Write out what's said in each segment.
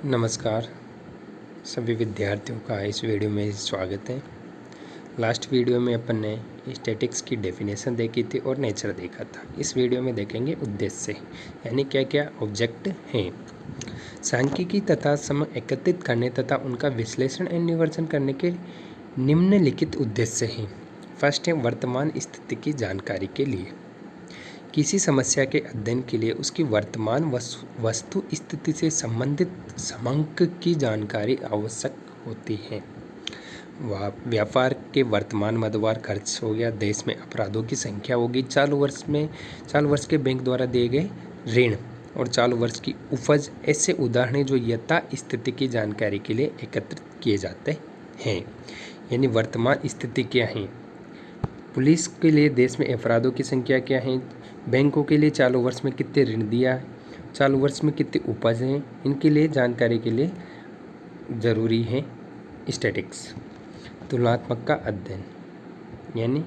नमस्कार सभी विद्यार्थियों का इस वीडियो में स्वागत है। लास्ट वीडियो में अपन ने स्टैटिक्स की डेफिनेशन देखी थी और नेचर देखा था। इस वीडियो में देखेंगे उद्देश्य, यानी क्या क्या ऑब्जेक्ट हैं। सांख्यिकी तथा समय एकत्रित करने तथा उनका विश्लेषण एवं निवर्चन करने के निम्नलिखित उद्देश्य हैं। फर्स्ट है वर्तमान स्थिति की जानकारी के लिए। किसी समस्या के अध्ययन के लिए उसकी वर्तमान वस्तु स्थिति से संबंधित समंक की जानकारी आवश्यक होती है। व्यापार के वर्तमान मदवार खर्च हो गया, देश में अपराधों की संख्या होगी, चालू वर्ष के बैंक द्वारा दिए गए ऋण और चालू वर्ष की उपज, ऐसे उदाहरण जो यथा स्थिति की जानकारी के लिए एकत्रित किए जाते हैं। यानी वर्तमान स्थिति क्या है, पुलिस के लिए देश में अपराधों की संख्या क्या है, बैंकों के लिए चालू वर्ष में कितने ऋण दिया, चालू वर्ष में कितनी उपज हैं, इनके लिए जानकारी के लिए ज़रूरी है स्टैटिक्स। तुलनात्मक का अध्ययन यानी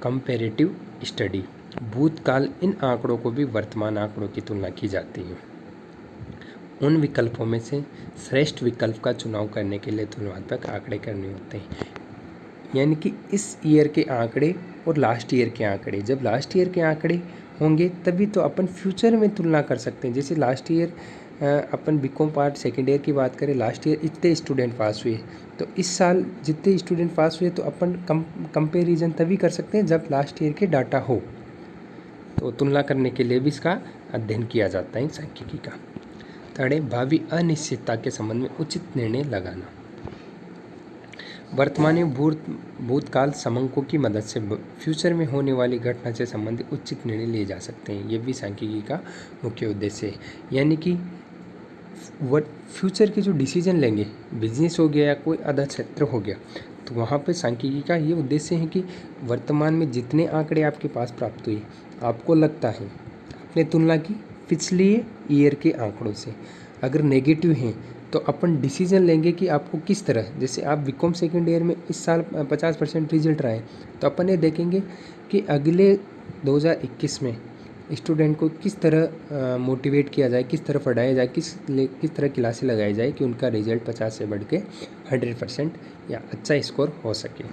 कंपैरेटिव स्टडी। भूतकाल इन आंकड़ों को भी वर्तमान आंकड़ों की तुलना की जाती है। उन विकल्पों में से श्रेष्ठ विकल्प का चुनाव करने के लिए तुलनात्मक आंकड़े करने होते हैं। यानी कि इस ईयर के आंकड़े और लास्ट ईयर के आंकड़े, जब लास्ट ईयर के आंकड़े होंगे तभी तो अपन फ्यूचर में तुलना कर सकते हैं। जैसे लास्ट ईयर अपन बीकॉम पार्ट सेकेंड ईयर की बात करें, लास्ट ईयर इतने स्टूडेंट पास हुए, तो इस साल जितने स्टूडेंट पास हुए तो अपन कंपेरिजन तभी कर सकते हैं जब लास्ट ईयर के डाटा हो। तो तुलना करने के लिए भी इसका अध्ययन किया जाता है सांख्यिकी का। थर्ड है भावी अनिश्चितता के संबंध में उचित निर्णय लगाना। वर्तमान में भूतकाल समंकों की मदद से फ्यूचर में होने वाली घटना से संबंधित उचित निर्णय लिए जा सकते हैं। ये भी सांख्यिकी का मुख्य उद्देश्य है। यानी कि फ्यूचर के जो डिसीजन लेंगे, बिजनेस हो गया या कोई अदर क्षेत्र हो गया, तो वहाँ पे सांख्यिकी का ये उद्देश्य है कि वर्तमान में जितने आंकड़े आपके पास प्राप्त हुए, आपको लगता है आपने तुलना की पिछले ईयर के आंकड़ों से, अगर नेगेटिव हैं तो अपन डिसीजन लेंगे कि आपको किस तरह, जैसे आप बीकॉम सेकेंड ईयर में इस साल 50% रिजल्ट रहे, तो अपन ये देखेंगे कि अगले 2021 में स्टूडेंट को किस तरह मोटिवेट किया जाए, किस तरह पढ़ाया जाए, किस तरह क्लासें लगाई जाए कि उनका रिजल्ट 50 से बढ़ के 100% या अच्छा स्कोर हो सके।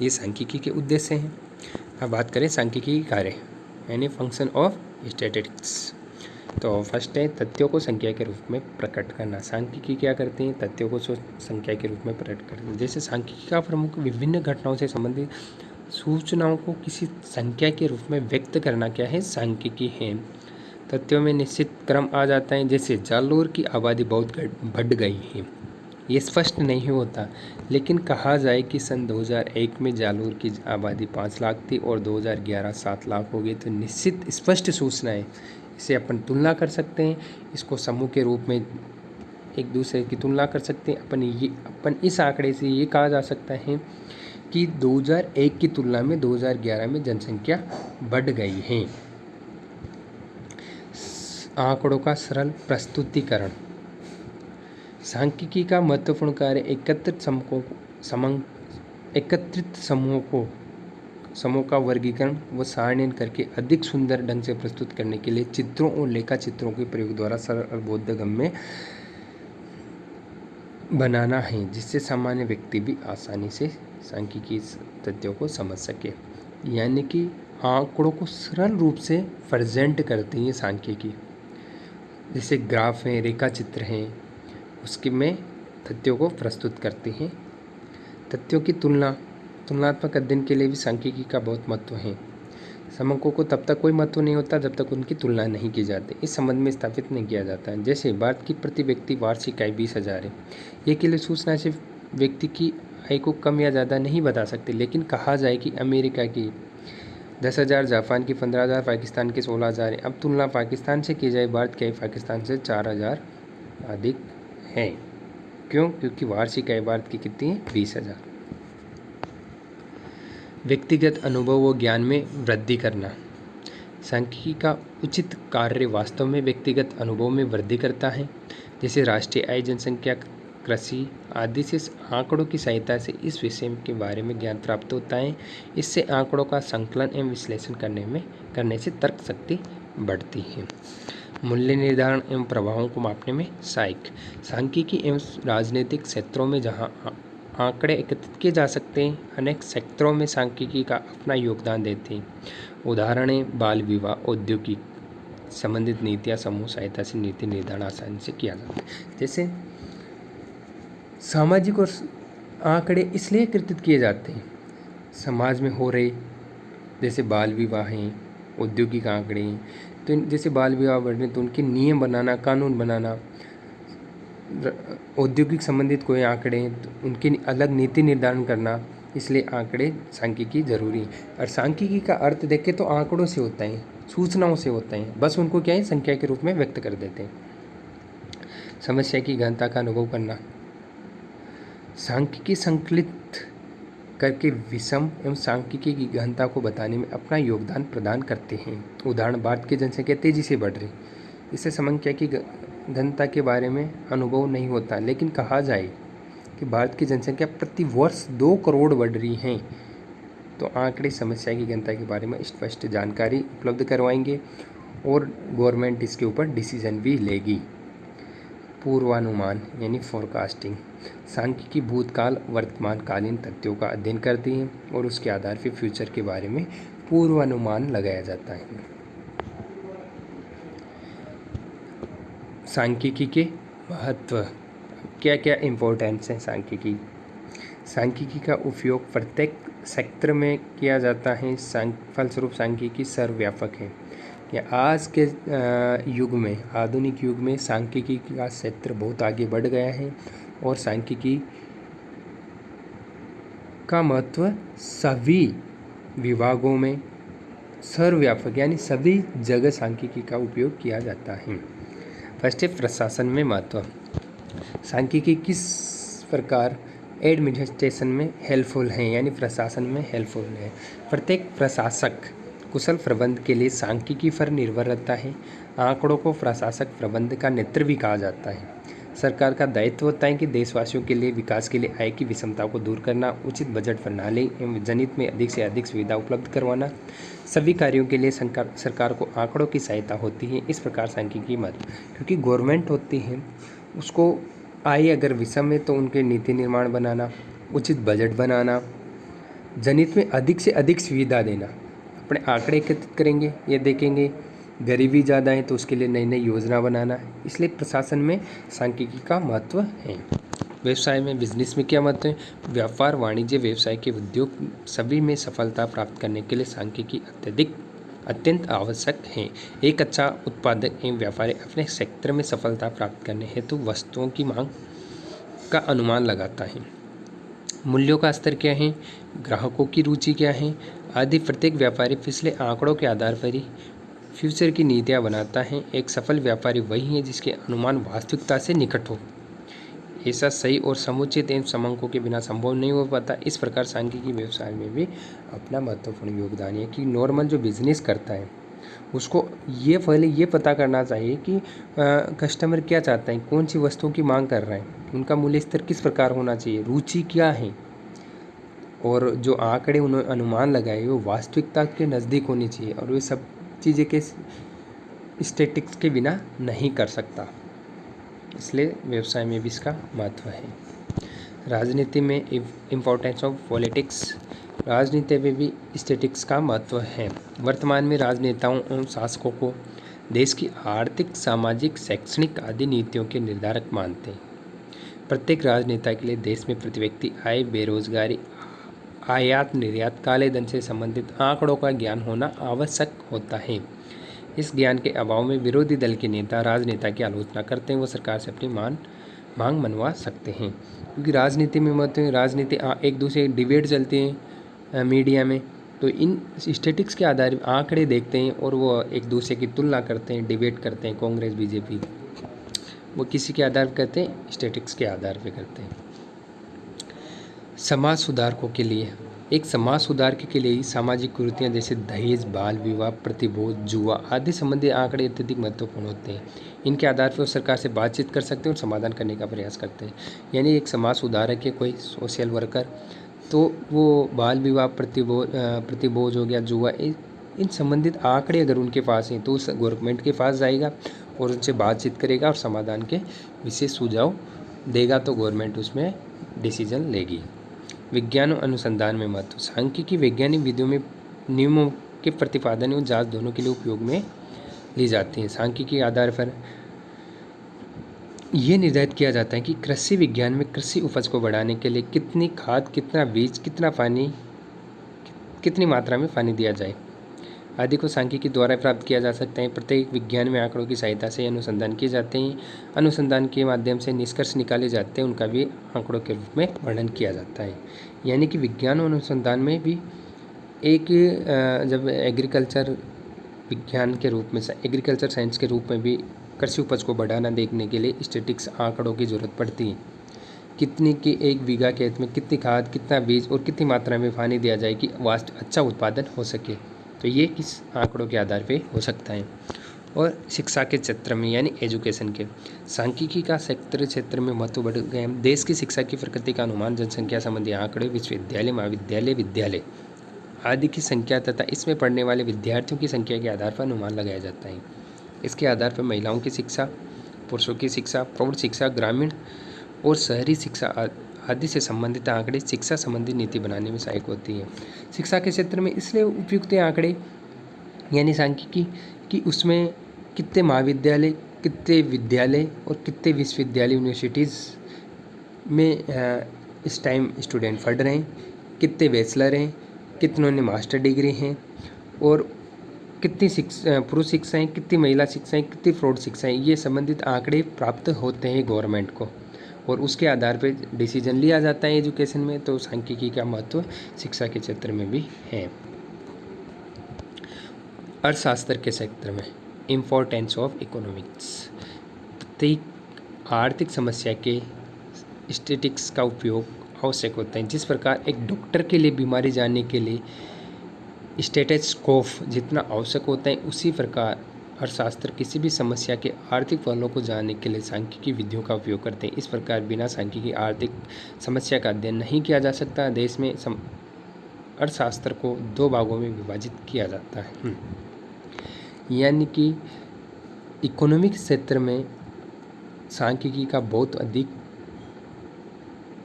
ये सांख्यिकी के उद्देश्य हैं। अब बात करें सांख्यिकी के कार्य यानी फंक्शन ऑफ स्टैटिस्टिक्स। तो फर्स्ट है तथ्यों को संख्या के रूप में प्रकट करना। सांख्यिकी क्या करते हैं, तथ्यों को संख्या के रूप में प्रकट करते हैं। जैसे सांख्यिकी का प्रमुख विभिन्न घटनाओं से संबंधित सूचनाओं को किसी संख्या के रूप में व्यक्त करना क्या है, सांख्यिकी है। तथ्यों में निश्चित क्रम आ जाता है, जैसे जालोर की आबादी बहुत बढ़ गई है, ये स्पष्ट नहीं होता, लेकिन कहा जाए कि सन 2001 में जालोर की आबादी 5 लाख थी और 2011 7 लाख हो गई, तो निश्चित स्पष्ट सूचना है। इसे अपन तुलना कर सकते हैं, इसको समूह के रूप में एक दूसरे की तुलना कर सकते हैं। अपन इस आंकड़े से ये कहा जा सकता है कि 2001 की तुलना में 2011 में जनसंख्या बढ़ गई है। आंकड़ों का सरल प्रस्तुतिकरण। सांख्यिकी का महत्वपूर्ण कार्य एकत्रित समूह का वर्गीकरण व सारणीकरण करके अधिक सुंदर ढंग से प्रस्तुत करने के लिए चित्रों और लेखा चित्रों के प्रयोग द्वारा सरल और बोधगम्य बनाना है, जिससे सामान्य व्यक्ति भी आसानी से सांख्यिकी तथ्यों को समझ सके। यानी कि आंकड़ों को सरल रूप से प्रेजेंट करती है सांख्यिकी। जैसे ग्राफ हैं, रेखा चित्र हैं, उसके में तथ्यों को प्रस्तुत करती हैं। तथ्यों की तुलनात्मक अध्ययन के लिए भी सांख्यिकी का बहुत महत्व है। समंकों को तब तक कोई महत्व नहीं होता जब तक उनकी तुलना नहीं की जाती, इस संबंध में स्थापित नहीं किया जाता है। जैसे भारत की प्रति व्यक्ति वार्षिक आय 20,000 है। ये केवल सूचना से व्यक्ति की आय को कम या ज़्यादा नहीं बता सकते, लेकिन कहा जाए कि अमेरिका की 10,000, जापान की 15,000, पाकिस्तान के 16,000 है। अब तुलना पाकिस्तान से की जाए, भारत की आय पाकिस्तान से 4,000 अधिक है। क्यों? क्योंकि वार्षिक आय भारत की कितनी है, 20,000। व्यक्तिगत अनुभव व ज्ञान में वृद्धि करना। सांख्यिकी का उचित कार्य वास्तव में व्यक्तिगत अनुभव में वृद्धि करता है। जैसे राष्ट्रीय आय, जनसंख्या, कृषि आदि से आंकड़ों की सहायता से इस विषय के बारे में ज्ञान प्राप्त होता है। इससे आंकड़ों का संकलन एवं विश्लेषण करने से तर्क शक्ति बढ़ती है। मूल्य निर्धारण एवं प्रभावों को मापने में सांख्यिकी एवं राजनीतिक क्षेत्रों में जहां आंकड़े एकत्रित किए जा सकते हैं, अनेक सेक्टरों में सांख्यिकी का अपना योगदान देते हैं। उदाहरण बाल विवाह, औद्योगिक संबंधित नीतियाँ, समूह सहायता से नीति निर्धारण आसानी से किया जाता है। जैसे सामाजिक और आंकड़े इसलिए एकत्रित किए जाते हैं, समाज में हो रहे जैसे बाल विवाह हैं, औद्योगिक आंकड़े हैं, तो जैसे बाल विवाह बढ़ रहे तो उनके नियम बनाना, कानून बनाना, औद्योगिक संबंधित कोई आंकड़े हैं तो उनकी अलग नीति निर्धारण करना, इसलिए आंकड़े सांख्यिकी जरूरी है। और सांख्यिकी का अर्थ देखें तो आंकड़ों से होता है, सूचनाओं से होता है, बस उनको क्या है संख्या के रूप में व्यक्त कर देते हैं। समस्या की गहनता का अनुभव करना, सांख्यिकी संकलित करके विषम एवं सांख्यिकी की गहनता को बताने में अपना योगदान प्रदान करते हैं। उदाहरण भारत की जनसंख्या तेजी से बढ़ रही, इससे समस्या की गहनता के बारे में अनुभव नहीं होता, लेकिन कहा जाए कि भारत की जनसंख्या प्रति वर्ष 2 करोड़ बढ़ रही है तो आंकड़े समस्या की गहनता के बारे में स्पष्ट जानकारी उपलब्ध करवाएंगे और गवर्नमेंट इसके ऊपर डिसीजन भी लेगी। पूर्वानुमान यानी फोरकास्टिंग, सांख्यिकी भूतकाल वर्तमानकालीन तथ्यों का अध्ययन करती है और उसके आधार पर फ्यूचर के बारे में पूर्वानुमान लगाया जाता है। सांख्यिकी के महत्व, क्या क्या इम्पोर्टेंस है सांख्यिकी का उपयोग प्रत्येक सेक्टर में किया जाता है। फलस्वरूप सांख्यिकी सर्वव्यापक है। कि आज के युग में, आधुनिक युग में सांख्यिकी का क्षेत्र बहुत आगे बढ़ गया है और सांख्यिकी का महत्व सभी विभागों में सर्वव्यापक यानी सभी जगह सांख्यिकी का उपयोग किया जाता है। फर्स्ट है प्रशासन में महत्व। सांख्यिकी किस प्रकार एडमिनिस्ट्रेशन में हेल्पफुल है यानी प्रशासन में हेल्पफुल है। प्रत्येक प्रशासक कुशल प्रबंध के लिए सांख्यिकी पर निर्भर रहता है। आंकड़ों को प्रशासक प्रबंध का नेत्र भी कहा जाता है। सरकार का दायित्व होता है कि देशवासियों के लिए विकास के लिए आय की विषमता को दूर करना, उचित बजट प्रणाली एवं जनहित में अधिक से अधिक सुविधा उपलब्ध करवाना। सभी कार्यों के लिए सरकार को आंकड़ों की सहायता होती है। इस प्रकार सांख्यिकी महत्व, क्योंकि गवर्नमेंट होती है उसको आय अगर विषम है तो उनके नीति निर्माण बनाना, उचित बजट बनाना, जनहित में अधिक से अधिक सुविधा देना। अपने आंकड़े एकत्रित करेंगे, ये देखेंगे गरीबी ज़्यादा है तो उसके लिए नई नई योजना बनाना। इसलिए प्रशासन में सांख्यिकी का महत्व है। व्यवसाय में, बिजनेस में क्या महत्व है। व्यापार, वाणिज्य, व्यवसाय के उद्योग सभी में सफलता प्राप्त करने के लिए सांख्यिकी अत्यंत आवश्यक है। एक अच्छा उत्पादक एवं व्यापारी अपने क्षेत्र में सफलता प्राप्त करने हेतु वस्तुओं की मांग का अनुमान लगाता है। मूल्यों का स्तर क्या है, ग्राहकों की रुचि क्या है आदि। प्रत्येक व्यापारी पिछले आंकड़ों के आधार पर ही फ्यूचर की नीतियाँ बनाता है। एक सफल व्यापारी वही है जिसके अनुमान वास्तविकता से निकट हो। ऐसा सही और समुचित एवं समंकों के बिना संभव नहीं हो पाता। इस प्रकार सांख्यिकी व्यवसाय में भी अपना महत्वपूर्ण योगदान है कि नॉर्मल जो बिजनेस करता है उसको ये पहले ये पता करना चाहिए कि कस्टमर क्या चाहता है, कौन सी वस्तुओं की मांग कर रहे हैं, उनका मूल्य स्तर किस प्रकार होना चाहिए, रुचि क्या है, और जो आंकड़े उन्होंने अनुमान लगाए वो वास्तविकता के नज़दीक होनी चाहिए और वे सब चीज़ें के स्टैटिस्टिक्स के बिना नहीं कर सकता। इसलिए व्यवसाय में भी इसका महत्व है। राजनीति में इम्पोर्टेंस ऑफ पॉलिटिक्स, राजनीति में भी स्टैटिस्टिक्स का महत्व है। वर्तमान में राजनेताओं एवं शासकों को देश की आर्थिक, सामाजिक, शैक्षणिक आदि नीतियों के निर्धारक मानते हैं। प्रत्येक राजनेता के लिए देश में प्रति व्यक्ति आय, बेरोजगारी, आयात निर्यात, काले धन से संबंधित आंकड़ों का ज्ञान होना आवश्यक होता है। इस ज्ञान के अभाव में विरोधी दल के नेता राजनेता की आलोचना करते हैं, वो सरकार से अपनी मांग मनवा सकते हैं। क्योंकि राजनीति में मतलब राजनीति एक दूसरे डिबेट चलती है मीडिया में, तो इन स्टैटिस्टिक्स के आधार पर आंकड़े देखते हैं और वो एक दूसरे की तुलना करते हैं, डिबेट करते हैं। कांग्रेस, बीजेपी वो किसी के आधार पर करते हैं, स्टैटिस्टिक्स के आधार पर करते हैं। समाज सुधारकों के लिए, एक समाज सुधार के लिए सामाजिक कुरीतियाँ जैसे दहेज, बाल विवाह, प्रतिबोध, जुआ आदि संबंधी आंकड़े अत्यधिक महत्वपूर्ण होते हैं। इनके आधार पर सरकार से बातचीत कर सकते हैं और समाधान करने का प्रयास करते हैं। यानी एक समाज सुधारक है कोई सोशल वर्कर, तो वो बाल विवाह, प्रतिबोध हो गया, जुआ, इन संबंधित आंकड़े अगर उनके पास हैं तो उस गवर्नमेंट के पास जाएगा और उनसे बातचीत करेगा और समाधान के विशेष सुझाव देगा तो गवर्नमेंट उसमें डिसीजन लेगी। विज्ञान और अनुसंधान में महत्व। सांख्यिकी वैज्ञानिक विधियों में नियमों के प्रतिपादन और जांच दोनों के लिए उपयोग में ली जाती है। सांख्यिकी के आधार पर यह निर्धारित किया जाता है कि कृषि विज्ञान में कृषि उपज को बढ़ाने के लिए कितनी खाद, कितना बीज, कितना पानी, कितनी मात्रा में पानी दिया जाए आदि को सांख्यिकी द्वारा प्राप्त किया जा सकता है। प्रत्येक विज्ञान में आंकड़ों की सहायता से अनुसंधान किए जाते हैं। अनुसंधान के माध्यम से निष्कर्ष निकाले जाते हैं, उनका भी आंकड़ों के रूप में वर्णन किया जाता है। यानी कि विज्ञान और अनुसंधान में भी एक जब एग्रीकल्चर विज्ञान के रूप में, एग्रीकल्चर साइंस के रूप में भी कृषि उपज को बढ़ाना देखने के लिए स्टैटिक्स आंकड़ों की जरूरत पड़ती है। कितनी की एक बीघा खेत में कितनी खाद, कितना बीज और कितनी मात्रा में पानी दिया जाए कि अच्छा उत्पादन हो सके, तो ये किस आंकड़ों के आधार पे हो सकता है। और शिक्षा के क्षेत्र में यानी एजुकेशन के सांख्यिकी का क्षेत्र में महत्व बढ़ गया। देश की शिक्षा की प्रकृति का अनुमान जनसंख्या संबंधी आंकड़े, विश्वविद्यालय, महाविद्यालय, विद्यालय आदि की संख्या तथा इसमें पढ़ने वाले विद्यार्थियों की संख्या के आधार पर अनुमान लगाया जाता है। इसके आधार पर महिलाओं की शिक्षा, पुरुषों की शिक्षा, प्रौढ़ शिक्षा, ग्रामीण और शहरी शिक्षा आदि से संबंधित आंकड़े शिक्षा संबंधी नीति बनाने में सहायक होती है। शिक्षा के क्षेत्र में इसलिए उपयुक्त आंकड़े यानी सांख्यिकी कि उसमें कितने महाविद्यालय, कितने विद्यालय और कितने विश्वविद्यालय, यूनिवर्सिटीज़ में इस टाइम स्टूडेंट पढ़ रहे हैं, कितने बैचलर हैं, कितनों ने मास्टर डिग्री हैं और कितनी पुरुष शिक्षाएँ, कितनी महिला शिक्षाएँ, कितनी प्रौढ़ शिक्षाएँ, ये संबंधित आंकड़े प्राप्त होते हैं गवर्नमेंट को और उसके आधार पर डिसीजन लिया जाता है एजुकेशन में। तो सांख्यिकी का महत्व शिक्षा के क्षेत्र में भी है। अर्थशास्त्र के क्षेत्र में इम्पोर्टेंस ऑफ इकोनॉमिक्स। प्रत्येक आर्थिक समस्या के स्टैटिस्टिक्स का उपयोग आवश्यक होता है। जिस प्रकार एक डॉक्टर के लिए बीमारी जानने के लिए स्टेथोस्कोप जितना आवश्यक होता है, उसी प्रकार अर्थशास्त्र किसी भी समस्या के आर्थिक पहलुओं को जानने के लिए सांख्यिकी विधियों का उपयोग करते हैं। इस प्रकार बिना सांख्यिकी आर्थिक समस्या का अध्ययन नहीं किया जा सकता। देश में अर्थशास्त्र को 2 भागों में विभाजित किया जाता है। यानी कि इकोनॉमिक क्षेत्र में सांख्यिकी का बहुत अधिक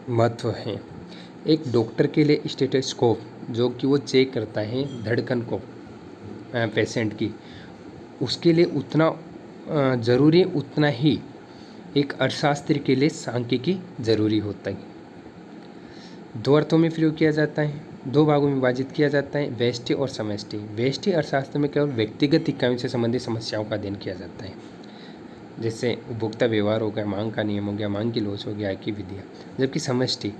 महत्व है। एक डॉक्टर के लिए स्टेथोस्कोप जो कि वो चेक करता है धड़कन को पेशेंट की, उसके लिए उतना ज़रूरी, उतना ही एक अर्थशास्त्री के लिए सांख्यिकी ज़रूरी होता है। 2 अर्थों में प्रयोग किया जाता है, 2 भागों में विभाजित किया जाता है, व्यष्टि और समष्टि। व्यष्टि अर्थशास्त्र में केवल व्यक्तिगत इकाइयों से संबंधित समस्याओं का अध्ययन किया जाता है, जैसे उपभोक्ता व्यवहार हो गया, मांग का नियम हो गया, मांग की लोच हो गया, की विधियाँ। जबकि समष्टि,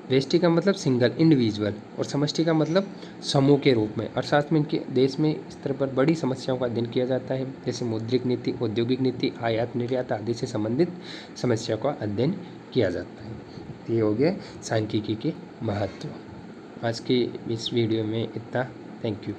व्यष्टि का मतलब सिंगल, इंडिविजुअल, और समष्टि का मतलब समूह के रूप में। अर्थशास्त्र में इनके देश में स्तर पर बड़ी समस्याओं का अध्ययन किया जाता है, जैसे मौद्रिक नीति, औद्योगिक नीति, आयात निर्यात आदि से संबंधित समस्याओं का अध्ययन किया जाता है। ये हो गया सांख्यिकी के महत्व। आज की इस वीडियो में इतना। Thank you.